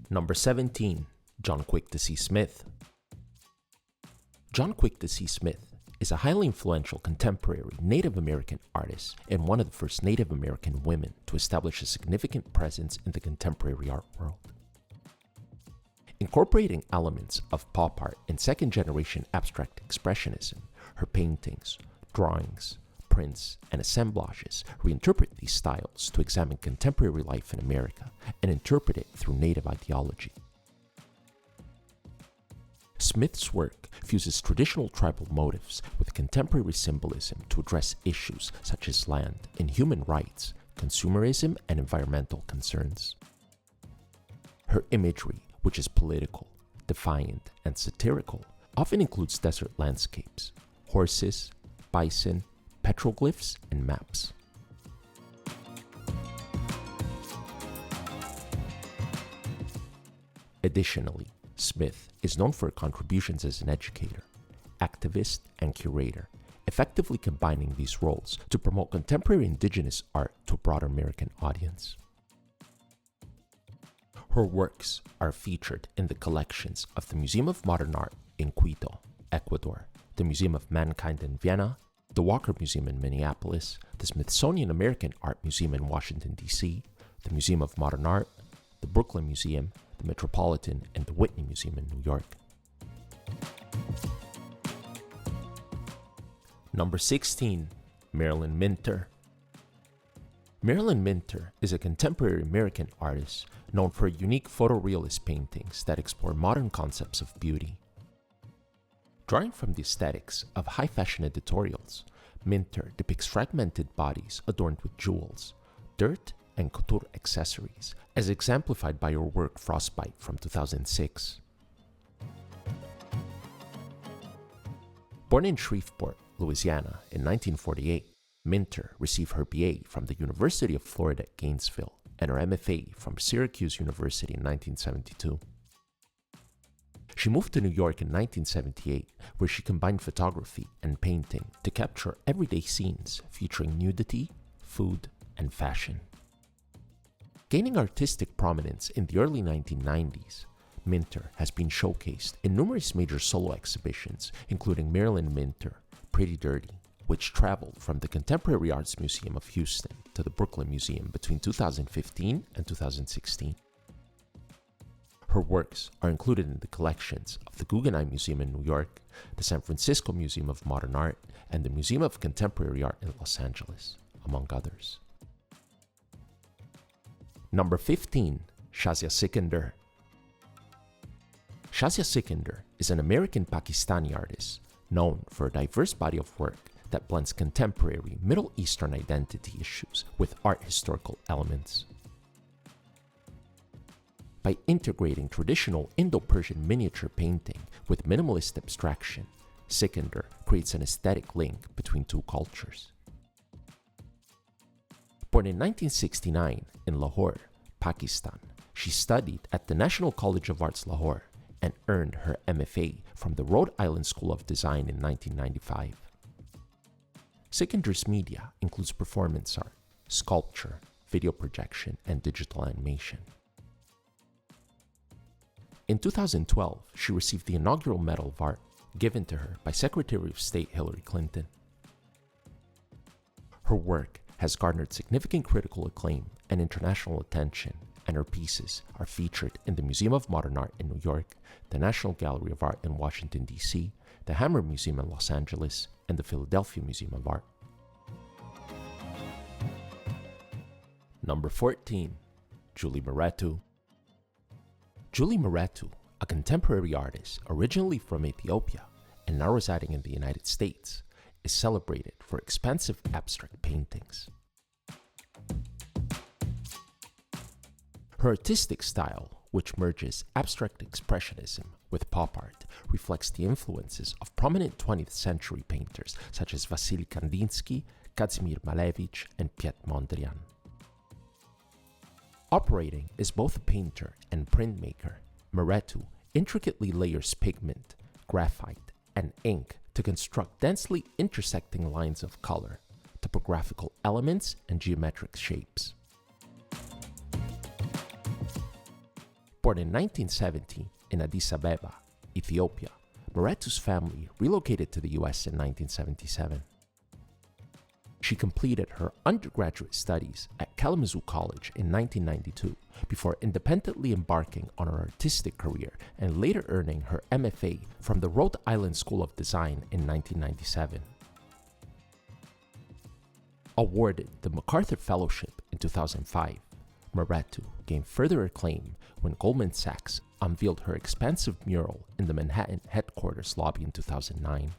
Number 17. John Quick-to-See Smith. John Quick-to-See Smith is a highly influential contemporary Native American artist and one of the first Native American women to establish a significant presence in the contemporary art world. Incorporating elements of pop art and second-generation abstract expressionism, her paintings, drawings, prints, and assemblages reinterpret these styles to examine contemporary life in America and interpret it through Native ideology. Smith's work fuses traditional tribal motifs with contemporary symbolism to address issues such as land and human rights, consumerism, and environmental concerns. Her imagery, which is political, defiant, and satirical, often includes desert landscapes, horses, bison, petroglyphs, and maps. Additionally, Smith is known for her contributions as an educator, activist, and curator, effectively combining these roles to promote contemporary indigenous art to a broader American audience. Her works are featured in the collections of the Museum of Modern Art in Quito, Ecuador, the Museum of Mankind in Vienna, the Walker Museum in Minneapolis, the Smithsonian American Art Museum in Washington, D.C., the Museum of Modern Art, the Brooklyn Museum, the Metropolitan, and the Whitney Museum in New York. Number 16. Marilyn Minter. Marilyn Minter is a contemporary American artist known for unique photorealist paintings that explore modern concepts of beauty. Drawing from the aesthetics of high-fashion editorials, Minter depicts fragmented bodies adorned with jewels, dirt, and couture accessories, as exemplified by her work Frostbite from 2006. Born in Shreveport, Louisiana in 1948, Minter received her BA from the University of Florida at Gainesville and her MFA from Syracuse University in 1972. She moved to New York in 1978, where she combined photography and painting to capture everyday scenes featuring nudity, food, and fashion. Gaining artistic prominence in the early 1990s, Minter has been showcased in numerous major solo exhibitions, including Marilyn Minter, Pretty Dirty, which traveled from the Contemporary Arts Museum of Houston to the Brooklyn Museum between 2015 and 2016. Her works are included in the collections of the Guggenheim Museum in New York, the San Francisco Museum of Modern Art, and the Museum of Contemporary Art in Los Angeles, among others. Number 15. Shahzia Sikander. Shahzia Sikander is an American Pakistani artist known for a diverse body of work that blends contemporary Middle Eastern identity issues with art historical elements. By integrating traditional Indo-Persian miniature painting with minimalist abstraction, Sikander creates an aesthetic link between two cultures. Born in 1969 in Lahore, Pakistan, she studied at the National College of Arts Lahore and earned her MFA from the Rhode Island School of Design in 1995. Sikander's media includes performance art, sculpture, video projection, and digital animation. In 2012, she received the inaugural Medal of Art given to her by Secretary of State Hillary Clinton. Her work has garnered significant critical acclaim and international attention, and her pieces are featured in the Museum of Modern Art in New York, the National Gallery of Art in Washington, D.C., the Hammer Museum in Los Angeles, and the Philadelphia Museum of Art. Number 14. Julie Mehretu. Julie Mehretu, a contemporary artist originally from Ethiopia and now residing in the United States, is celebrated for expansive abstract paintings. Her artistic style, which merges abstract expressionism with pop art, reflects the influences of prominent 20th century painters such as Vasily Kandinsky, Kazimir Malevich, and Piet Mondrian. Operating as both a painter and printmaker, Mehretu intricately layers pigment, graphite, and ink to construct densely intersecting lines of color, topographical elements, and geometric shapes. Born in 1970 in Addis Ababa, Ethiopia, Mehretu's family relocated to the US in 1977. She completed her undergraduate studies at Kalamazoo College in 1992 before independently embarking on her artistic career and later earning her MFA from the Rhode Island School of Design in 1997. Awarded the MacArthur Fellowship in 2005, Mehretu gained further acclaim when Goldman Sachs unveiled her expansive mural in the Manhattan headquarters lobby in 2009.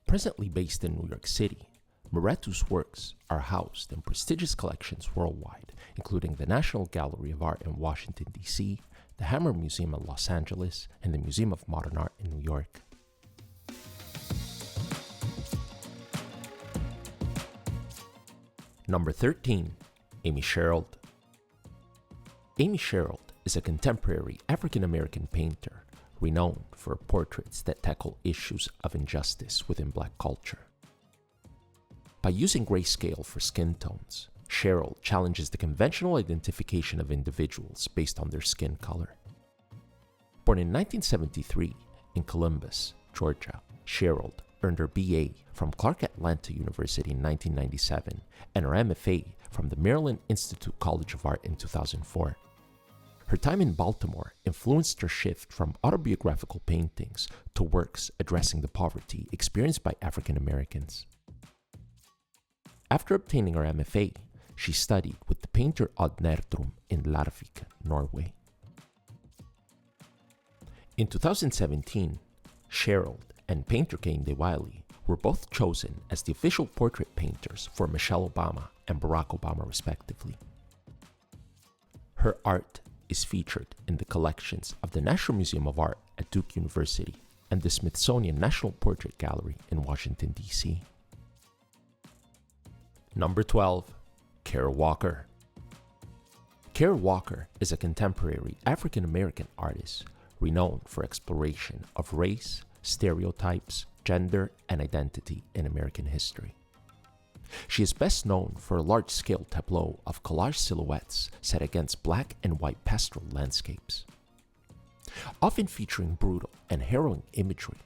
Presently based in New York City, Mehretu's works are housed in prestigious collections worldwide, including the National Gallery of Art in Washington, D.C., the Hammer Museum in Los Angeles, and the Museum of Modern Art in New York. Number 13. Amy Sherald. Amy Sherald is a contemporary African-American painter renowned for portraits that tackle issues of injustice within Black culture. By using grayscale for skin tones, Sherald challenges the conventional identification of individuals based on their skin color. Born in 1973 in Columbus, Georgia, Sherald earned her BA from Clark Atlanta University in 1997 and her MFA from the Maryland Institute College of Art in 2004. Her time in Baltimore influenced her shift from autobiographical paintings to works addressing the poverty experienced by African Americans. After obtaining her MFA, she studied with the painter Odd Nerdrum in Larvik, Norway. In 2017, Sherald and painter Kane DeWiley were both chosen as the official portrait painters for Michelle Obama and Barack Obama, respectively. Her art is featured in the collections of the National Museum of Art at Duke University and the Smithsonian National Portrait Gallery in Washington, D.C. Number 12. Kara Walker. Kara Walker is a contemporary African-American artist renowned for exploration of race, stereotypes, gender, and identity in American history. She is best known for a large-scale tableau of collage silhouettes set against black and white pastoral landscapes. Often featuring brutal and harrowing imagery,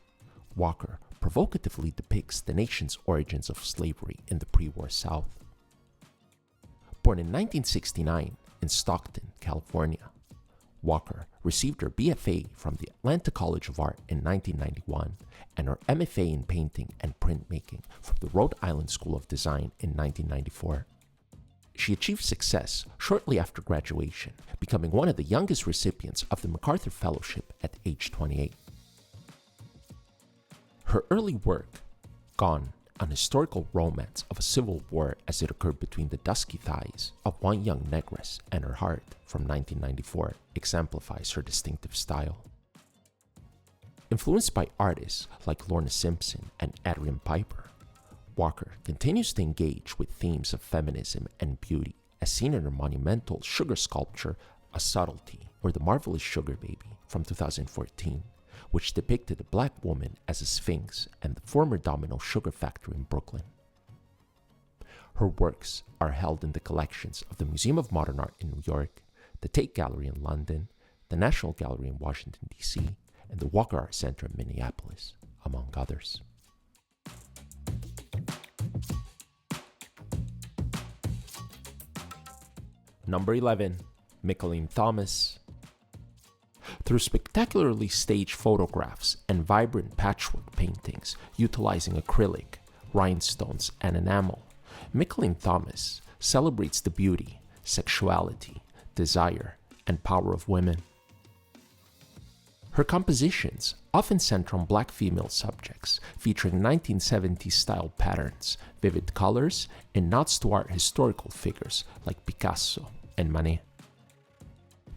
Walker provocatively depicts the nation's origins of slavery in the pre-war South. Born in 1969 in Stockton, California, Walker received her BFA from the Atlanta College of Art in 1991 and her MFA in painting and printmaking from the Rhode Island School of Design in 1994. She achieved success shortly after graduation, becoming one of the youngest recipients of the MacArthur Fellowship at age 28. Her early work, Gone, an historical romance of a civil war as it occurred between the dusky thighs of one young negress and her heart from 1994, exemplifies her distinctive style. Influenced by artists like Lorna Simpson and Adrian Piper, Walker continues to engage with themes of feminism and beauty, as seen in her monumental sugar sculpture, A Subtlety, or The Marvelous Sugar Baby, from 2014, which depicted a black woman as a sphinx and the former Domino sugar factory in Brooklyn. Her works are held in the collections of the Museum of Modern Art in New York, the Tate Gallery in London, the National Gallery in Washington, D.C., and the Walker Art Center in Minneapolis, among others. Number 11. Mickalene Thomas. Through spectacularly staged photographs and vibrant patchwork paintings utilizing acrylic, rhinestones, and enamel, Mickalene Thomas celebrates the beauty, sexuality, desire, and power of women. Her compositions often center on black female subjects, featuring 1970s-style patterns, vivid colors, and nods to art historical figures like Picasso and Manet.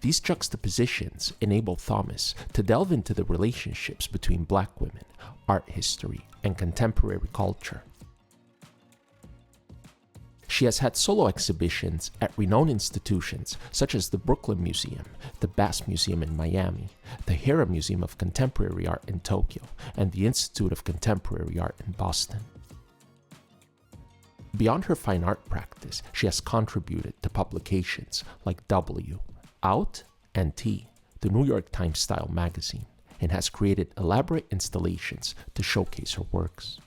These juxtapositions enable Thomas to delve into the relationships between black women, art history, and contemporary culture. She has had solo exhibitions at renowned institutions such as the Brooklyn Museum, the Bass Museum in Miami, the Hera Museum of Contemporary Art in Tokyo, and the Institute of Contemporary Art in Boston. Beyond her fine art practice, she has contributed to publications like W, Out and T, the New York Times style magazine, and has created elaborate installations to showcase her works.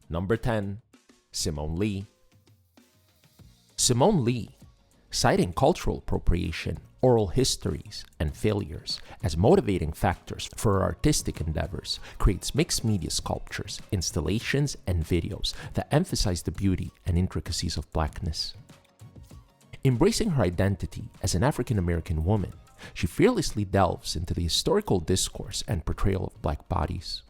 Number 10. Simone Leigh. Simone Leigh, citing cultural appropriation, oral histories, and failures as motivating factors for her artistic endeavors, creates mixed media sculptures, installations, and videos that emphasize the beauty and intricacies of Blackness. Embracing her identity as an African American woman, she fearlessly delves into the historical discourse and portrayal of Black bodies.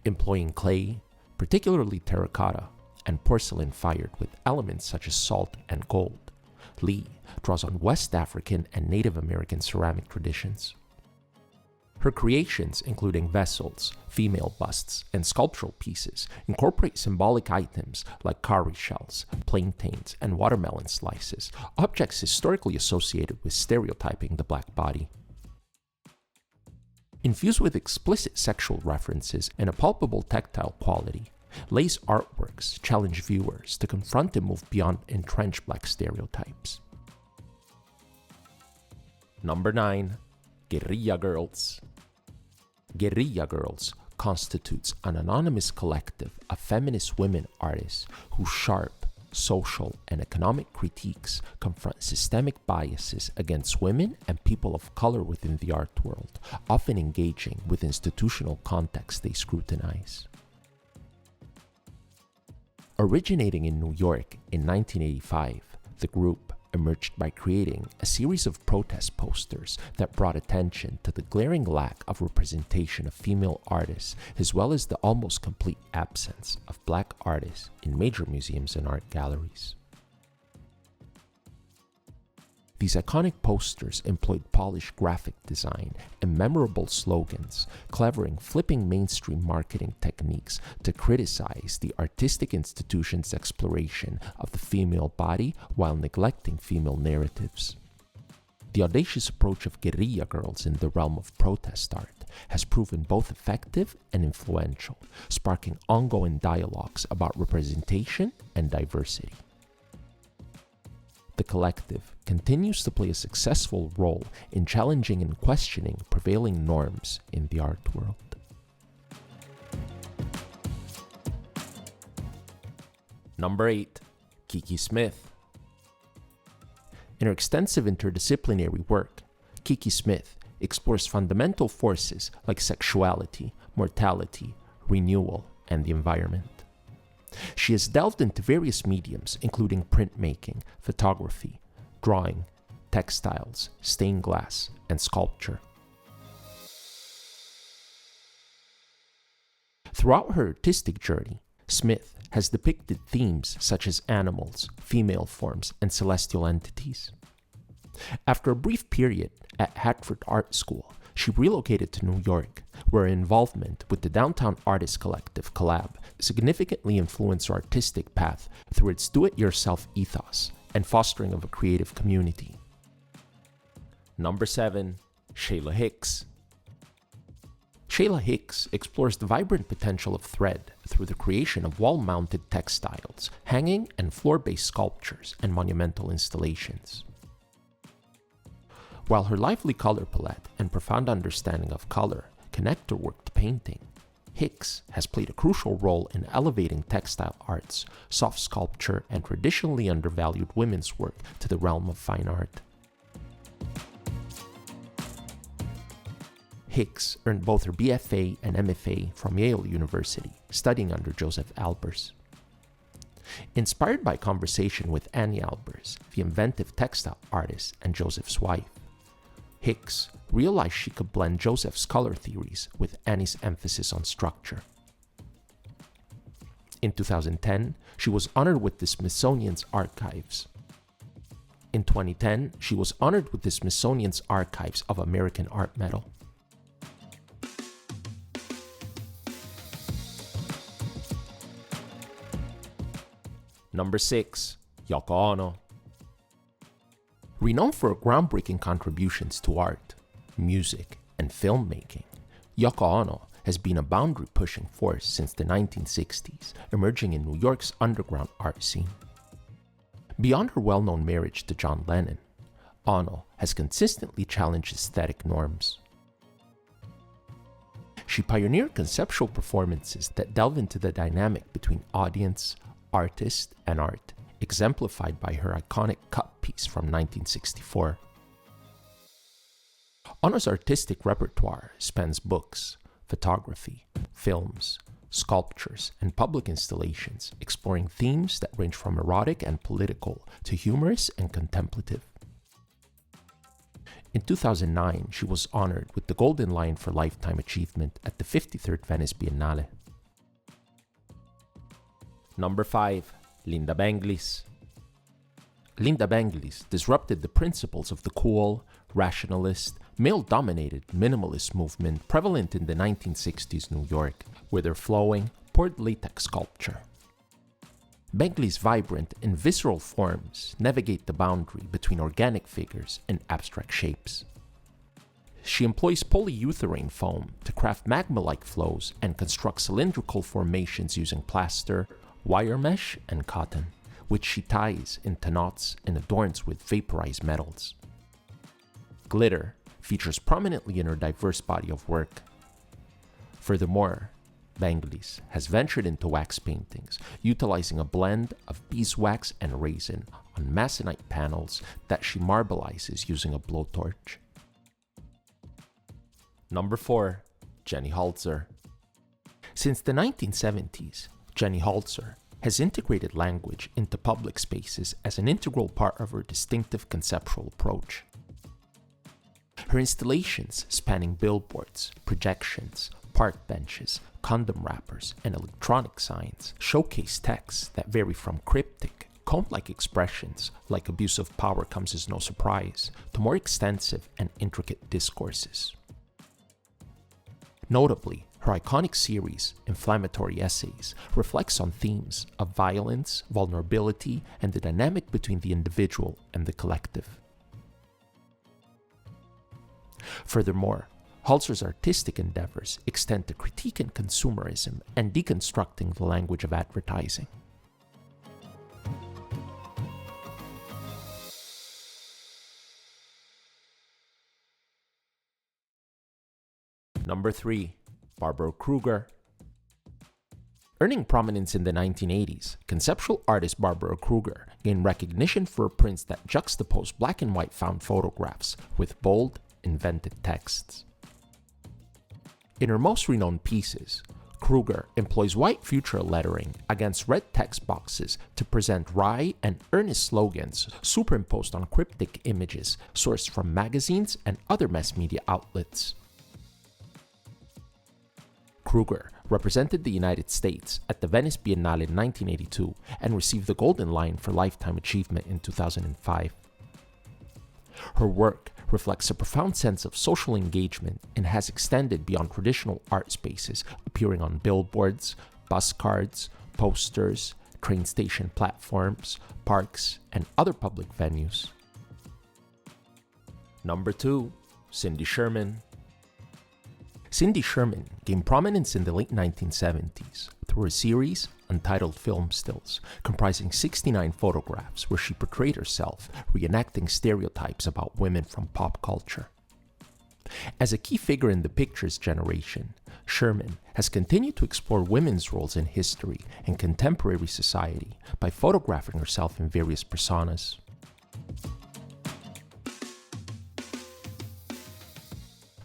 Employing clay, particularly terracotta, and porcelain fired with elements such as salt and gold, Leigh draws on West African and Native American ceramic traditions. Her creations, including vessels, female busts, and sculptural pieces, incorporate symbolic items like cowrie shells, plantains, and watermelon slices, objects historically associated with stereotyping the Black body. Infused with explicit sexual references and a palpable tactile quality, Leigh's artworks challenge viewers to confront and move beyond entrenched Black stereotypes. Number 9. Guerilla Girls. Guerilla Girls constitutes an anonymous collective of feminist women artists whose sharp social and economic critiques confront systemic biases against women and people of color within the art world, often engaging with institutional contexts they scrutinize. Originating in New York in 1985, the group emerged by creating a series of protest posters that brought attention to the glaring lack of representation of female artists, as well as the almost complete absence of Black artists in major museums and art galleries. These iconic posters employed polished graphic design and memorable slogans, clever and flipping mainstream marketing techniques to criticize the artistic institution's exploration of the female body while neglecting female narratives. The audacious approach of Guerilla Girls in the realm of protest art has proven both effective and influential, sparking ongoing dialogues about representation and diversity. The collective continues to play a successful role in challenging and questioning prevailing norms in the art world. Number 8. Kiki Smith. In her extensive interdisciplinary work, Kiki Smith explores fundamental forces like sexuality, mortality, renewal, and the environment. She has delved into various mediums, including printmaking, photography, drawing, textiles, stained glass, and sculpture. Throughout her artistic journey, Smith has depicted themes such as animals, female forms, and celestial entities. After a brief period at Hartford Art School, she relocated to New York, where her involvement with the Downtown Artist Collective Collab significantly influenced her artistic path through its do-it-yourself ethos and fostering of a creative community. Number 7. Sheila Hicks. Sheila Hicks explores the vibrant potential of thread through the creation of wall-mounted textiles, hanging and floor-based sculptures, and monumental installations. While her lively color palette and profound understanding of color connect her work to painting, Hicks has played a crucial role in elevating textile arts, soft sculpture, and traditionally undervalued women's work to the realm of fine art. Hicks earned both her BFA and MFA from Yale University, studying under Joseph Albers. Inspired by conversation with Annie Albers, the inventive textile artist and Joseph's wife, Hicks realized she could blend Joseph's color theories with Annie's emphasis on structure. In 2010, she was honored with the Smithsonian's Archives. In 2010, she was honored with the Smithsonian's Archives of American Art Medal. Number 6. Yoko Ono. Renowned for her groundbreaking contributions to art, music, and filmmaking, Yoko Ono has been a boundary-pushing force since the 1960s, emerging in New York's underground art scene. Beyond her well-known marriage to John Lennon, Ono has consistently challenged aesthetic norms. She pioneered conceptual performances that delve into the dynamic between audience, artist, and art, exemplified by her iconic cut piece from 1964. Ono's artistic repertoire spans books, photography, films, sculptures, and public installations, exploring themes that range from erotic and political to humorous and contemplative. In 2009, she was honored with the Golden Lion for Lifetime Achievement at the 53rd Venice Biennale. Number 5. Lynda Benglis. Lynda Benglis disrupted the principles of the cool, rationalist, male-dominated minimalist movement prevalent in the 1960s New York with her flowing, poured latex sculpture. Benglis' vibrant and visceral forms navigate the boundary between organic figures and abstract shapes. She employs polyurethane foam to craft magma-like flows and construct cylindrical formations using plaster, wire mesh, and cotton, which she ties into knots and adorns with vaporized metals. Glitter features prominently in her diverse body of work. Furthermore, Benglis has ventured into wax paintings, utilizing a blend of beeswax and resin on masonite panels that she marbleizes using a blowtorch. Number 4. Jenny Holzer. Since the 1970s, Jenny Holzer has integrated language into public spaces as an integral part of her distinctive conceptual approach. Her installations, spanning billboards, projections, park benches, condom wrappers, and electronic signs, showcase texts that vary from cryptic, comb-like expressions like abuse of power comes as no surprise, to more extensive and intricate discourses. Notably, her iconic series, Inflammatory Essays, reflects on themes of violence, vulnerability, and the dynamic between the individual and the collective. Furthermore, Holzer's artistic endeavors extend to critiquing consumerism and deconstructing the language of advertising. Number 3. Barbara Kruger. Earning prominence in the 1980s, conceptual artist Barbara Kruger gained recognition for her prints that juxtapose black and white found photographs with bold, invented texts. In her most renowned pieces, Kruger employs white future lettering against red text boxes to present wry and earnest slogans superimposed on cryptic images sourced from magazines and other mass media outlets. Kruger represented the United States at the Venice Biennale in 1982 and received the Golden Lion for Lifetime Achievement in 2005. Her work reflects a profound sense of social engagement and has extended beyond traditional art spaces, appearing on billboards, bus cards, posters, train station platforms, parks, and other public venues. Number 2. Cindy Sherman. Cindy Sherman gained prominence in the late 1970s through a series, Untitled Film Stills, comprising 69 photographs where she portrayed herself, reenacting stereotypes about women from pop culture. As a key figure in the pictures generation, Sherman has continued to explore women's roles in history and contemporary society by photographing herself in various personas.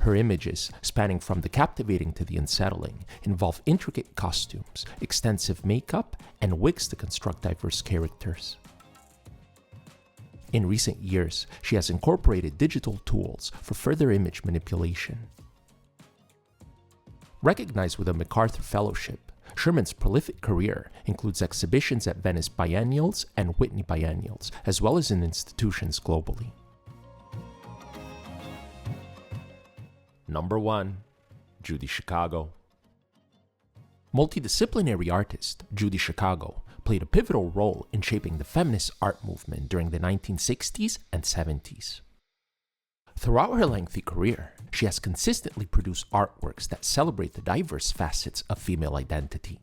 Her images, spanning from the captivating to the unsettling, involve intricate costumes, extensive makeup, and wigs to construct diverse characters. In recent years, she has incorporated digital tools for further image manipulation. Recognized with a MacArthur Fellowship, Sherman's prolific career includes exhibitions at Venice Biennials and Whitney Biennials, as well as in institutions globally. Number 1. Judy Chicago. Multidisciplinary artist Judy Chicago played a pivotal role in shaping the feminist art movement during the 1960s and 70s. Throughout her lengthy career, she has consistently produced artworks that celebrate the diverse facets of female identity.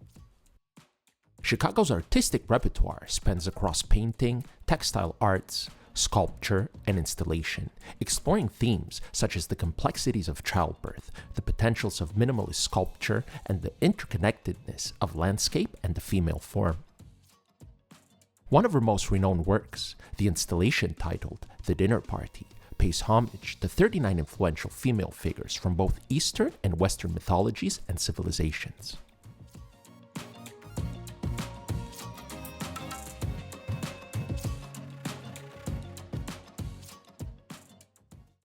Chicago's artistic repertoire spans across painting, textile arts, sculpture, and installation, exploring themes such as the complexities of childbirth, the potentials of minimalist sculpture, and the interconnectedness of landscape and the female form. One of her most renowned works, the installation titled The Dinner Party, pays homage to 39 influential female figures from both Eastern and Western mythologies and civilizations.